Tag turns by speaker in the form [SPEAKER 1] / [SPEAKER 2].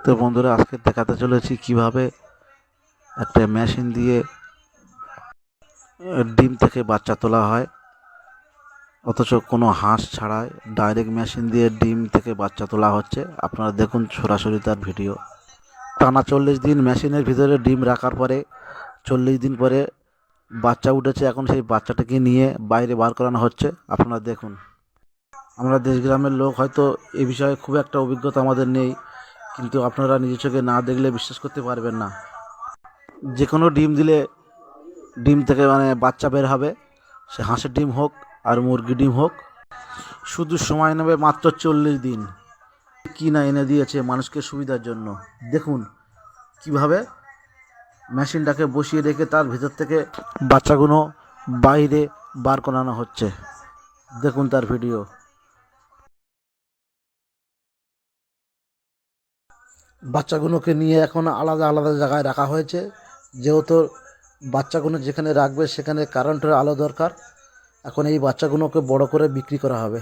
[SPEAKER 1] তো বন্ধুরা, আজকে দেখাতে চলেছি কিভাবে একটা মেশিন দিয়ে ডিম থেকে বাচ্চা তোলা হয়, অথচ কোনো হাঁস ছাড়াই ডাইরেক্ট মেশিন দিয়ে ডিম থেকে বাচ্চা তোলা হচ্ছে। আপনারা দেখুন সরাসরি তার ভিডিও। টানা 40 দিন মেশিনের ভিতরে ডিম রাখার পরে 40 দিন পরে বাচ্চা উঠেছে। এখন সেই বাচ্চাটাকে নিয়ে বাইরে বার করানো হচ্ছে। আপনারা দেখুন। আমরা দেশ গ্রামের লোক, হয়তো এ বিষয়ে খুব একটা অভিজ্ঞতা আমাদের নেই, কিন্তু আপনারা নিজের চোখে না দেখলে বিশ্বাস করতে পারবেন না। যে কোনো ডিম দিলে ডিম থেকে বাচ্চা বের হবে, সে হাঁসের ডিম হোক আর মুরগির ডিম হোক। শুধু সময় নেবে মাত্র 40 দিন। কি না এনে দিয়েছে মানুষকে সুবিধার জন্য। দেখুন কিভাবে মেশিনটাকে বসিয়ে রেখে তার ভিতর থেকে বাচ্চাগুলো বাইরে বার করানো হচ্ছে। দেখুন তার ভিডিও। বাচ্চাগুলোকে নিয়ে এখন আলাদা আলাদা জায়গায় রাখা হয়েছে, যেহেতু বাচ্চাগুলো যেখানে রাখবে সেখানে কারেন্টের আলো দরকার। এখন এই বাচ্চাগুলোকে বড় করে বিক্রি করা হবে।